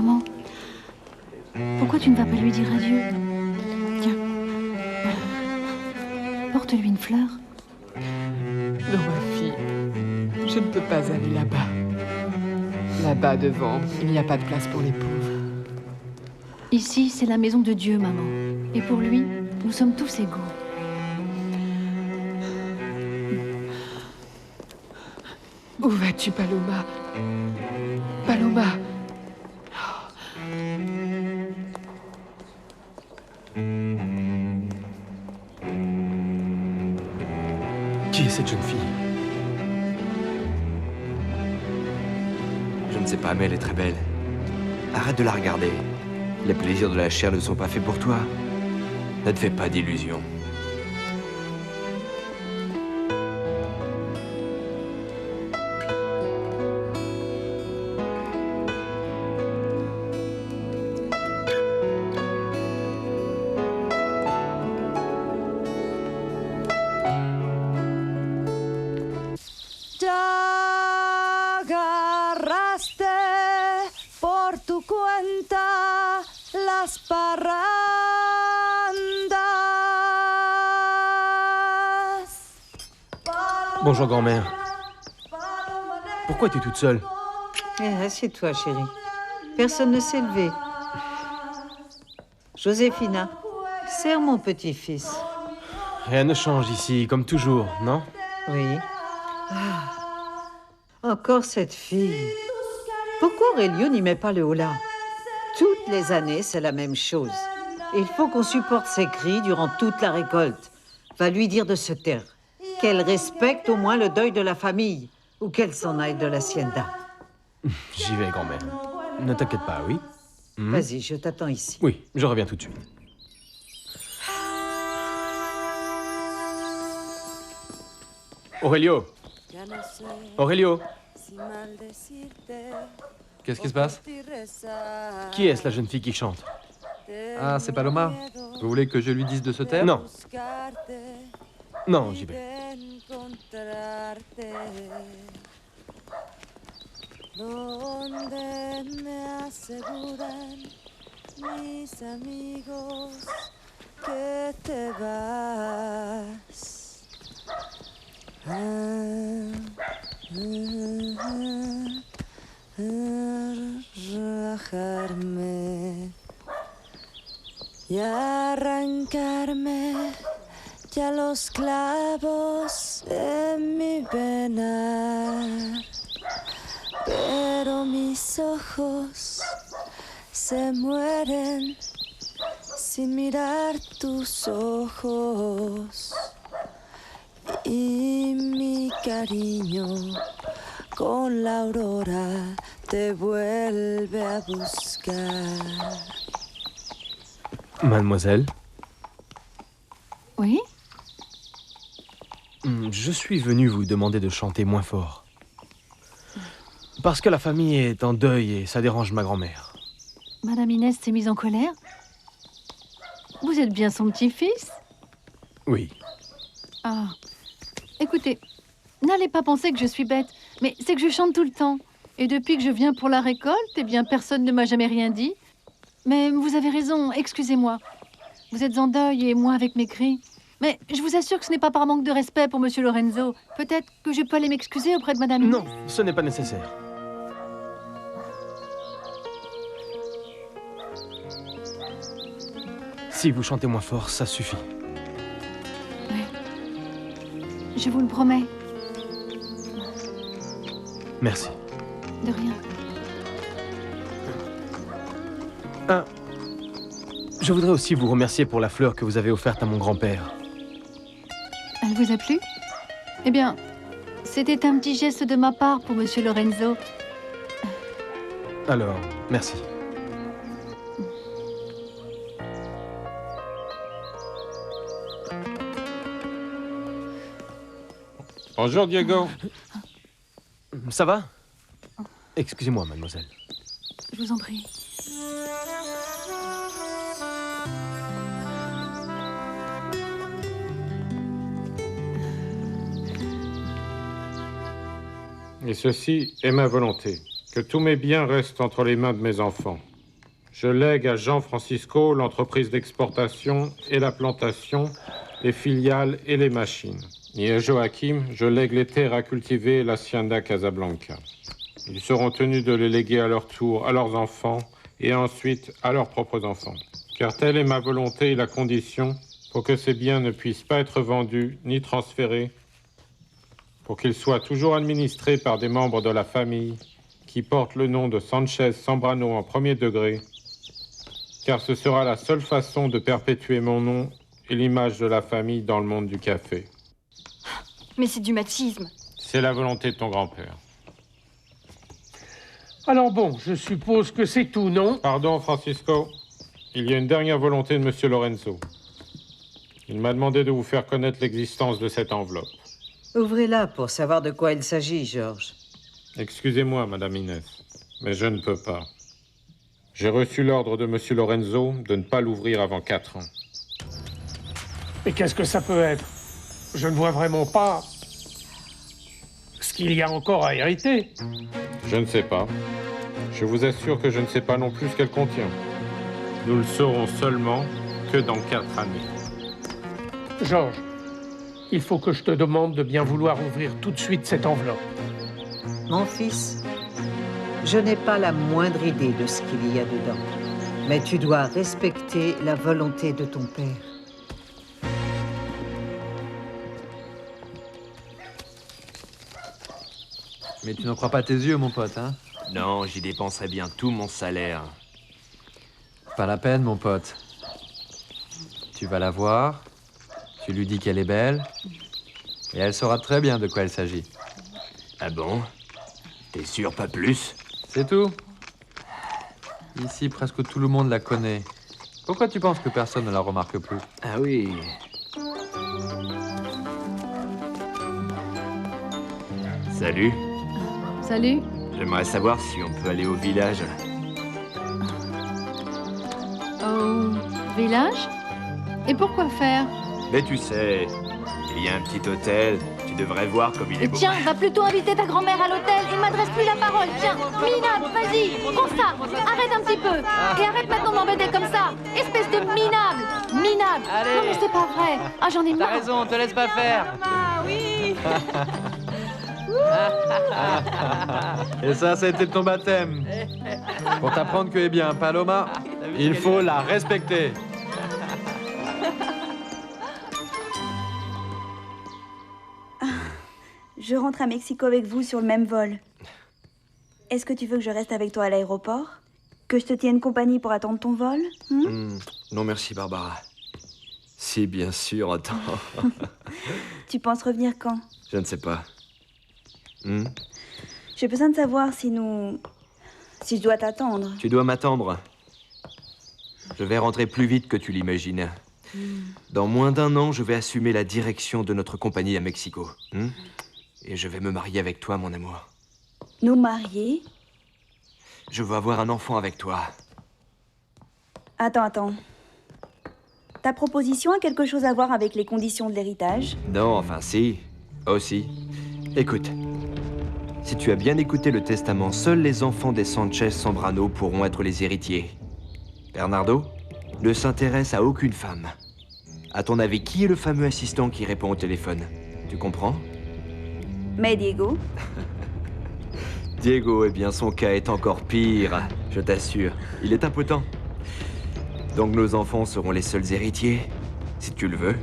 Maman, pourquoi tu ne vas pas lui dire adieu? Tiens, porte-lui une fleur. Non, ma fille, je ne peux pas aller là-bas. Là-bas, devant, il n'y a pas de place pour les pauvres. Ici, c'est la maison de Dieu, maman. Et pour lui, nous sommes tous égaux. Où vas-tu, Paloma? Paloma! Qui est cette jeune fille? Je ne sais pas, mais elle est très belle. Arrête de la regarder. Les plaisirs de la chair ne sont pas faits pour toi. Ne te fais pas d'illusions. Bonjour, grand-mère. Pourquoi es-tu toute seule? Assieds-toi, chérie. Personne ne s'est levé. Joséphina, serre mon petit-fils. Rien ne change ici, comme toujours, non? Oui. Encore cette fille. Pourquoi Aurélio n'y met pas le holà? Toutes les années, c'est la même chose. Il faut qu'on supporte ses cris durant toute la récolte. Va lui dire de se taire. Qu'elle respecte au moins le deuil de la famille, ou qu'elle s'en aille de l'hacienda. J'y vais, grand-mère. Ne t'inquiète pas, oui? Vas-y, je t'attends ici. Oui, je reviens tout de suite. Aurélio! Aurélio! Qu'est-ce qui se passe? Qui est-ce, la jeune fille qui chante? Ah, c'est Paloma. Vous voulez que je lui dise de se taire? Non. Non, j'y vais. Donde me aseguran mis amigos que te vas a rajarme y arrancarme ya los clavos de mi venar. Pero mis ojos se mueren sin mirar tus ojos. Y mi cariño con la aurora te vuelve a buscar. Mademoiselle? Oui? Je suis venu vous demander de chanter moins fort. Parce que la famille est en deuil et ça dérange ma grand-mère. Madame Inès s'est mise en colère? Vous êtes bien son petit-fils? Oui. Ah, écoutez, n'allez pas penser que je suis bête, mais c'est que je chante tout le temps. Et depuis que je viens pour la récolte, eh bien, personne ne m'a jamais rien dit. Mais vous avez raison, excusez-moi. Vous êtes en deuil et moi avec mes cris. Mais je vous assure que ce n'est pas par manque de respect pour Monsieur Lorenzo. Peut-être que je peux aller m'excuser auprès de Madame Inès. Non, ce n'est pas nécessaire. Si vous chantez moins fort, ça suffit. Oui. Je vous le promets. Merci. De rien. Je voudrais aussi vous remercier pour la fleur que vous avez offerte à mon grand-père. Elle vous a plu? Eh bien, c'était un petit geste de ma part pour Monsieur Lorenzo. Alors, merci. Bonjour, Diego. Ça va? Excusez-moi, mademoiselle. Je vous en prie. Et ceci est ma volonté, que tous mes biens restent entre les mains de mes enfants. Je lègue à Jean Francisco l'entreprise d'exportation et la plantation, les filiales et les machines. Et à Joachim, je lègue les terres à cultiver et l'hacienda Casablanca. Ils seront tenus de les léguer à leur tour à leurs enfants et ensuite à leurs propres enfants. Car telle est ma volonté et la condition pour que ces biens ne puissent pas être vendus ni transférés, pour qu'ils soient toujours administrés par des membres de la famille qui portent le nom de Sanchez Zambrano en premier degré, car ce sera la seule façon de perpétuer mon nom et l'image de la famille dans le monde du café. Mais c'est du machisme. C'est la volonté de ton grand-père. Alors bon, je suppose que c'est tout, non? Pardon, Francisco. Il y a une dernière volonté de Monsieur Lorenzo. Il m'a demandé de vous faire connaître l'existence de cette enveloppe. Ouvrez-la pour savoir de quoi il s'agit, Georges. Excusez-moi, Madame Inès, mais je ne peux pas. J'ai reçu l'ordre de Monsieur Lorenzo de ne pas l'ouvrir avant 4 ans. Mais qu'est-ce que ça peut être? Je ne vois vraiment pas ce qu'il y a encore à hériter. Je ne sais pas. Je vous assure que je ne sais pas non plus ce qu'elle contient. Nous le saurons seulement que dans 4 années. Georges, il faut que je te demande de bien vouloir ouvrir tout de suite cette enveloppe. Mon fils, je n'ai pas la moindre idée de ce qu'il y a dedans. Mais tu dois respecter la volonté de ton père. Mais tu n'en crois pas tes yeux, mon pote, hein? Non, j'y dépenserai bien tout mon salaire. Pas la peine, mon pote. Tu vas la voir, tu lui dis qu'elle est belle, et elle saura très bien de quoi il s'agit. Ah bon? T'es sûr, pas plus? C'est tout. Ici, presque tout le monde la connaît. Pourquoi tu penses que personne ne la remarque plus? Ah oui. Salut. Salut. J'aimerais savoir si on peut aller au village. Au village? Et pourquoi faire? Mais tu sais, il y a un petit hôtel. Tu devrais voir comme il est beau. Tiens, va plutôt inviter ta grand-mère à l'hôtel et m'adresse plus la parole. Tiens, minable, vas-y, prends ça. Arrête un petit peu. Et arrête maintenant de m'embêter comme ça. Espèce de minable. Minable. Allez. Non mais c'est pas vrai. Ah, j'en ai marre. T'as raison, te laisse pas faire. Oui. Et ça a été ton baptême. Pour t'apprendre que, eh bien, Paloma, il faut la respecter. Je rentre à Mexico avec vous sur le même vol. Est-ce que tu veux que je reste avec toi à l'aéroport? Que je te tienne compagnie pour attendre ton vol? Non, merci, Barbara. Si, bien sûr, attends. Tu penses revenir quand? Je ne sais pas. J'ai besoin de savoir si je dois t'attendre. Tu dois m'attendre. Je vais rentrer plus vite que tu l'imagines. Dans moins d'1 an, je vais assumer la direction de notre compagnie à Mexico. Et je vais me marier avec toi, mon amour. Nous marier? Je veux avoir un enfant avec toi. Attends. Ta proposition a quelque chose à voir avec les conditions de l'héritage? Non, enfin si. Aussi. Écoute. Si tu as bien écouté le testament, seuls les enfants des Sanchez Zambrano pourront être les héritiers. Bernardo ne s'intéresse à aucune femme. À ton avis, qui est le fameux assistant qui répond au téléphone? Tu comprends? Mais Diego? Diego, eh bien, son cas est encore pire, je t'assure. Il est impotent. Donc nos enfants seront les seuls héritiers, si tu le veux.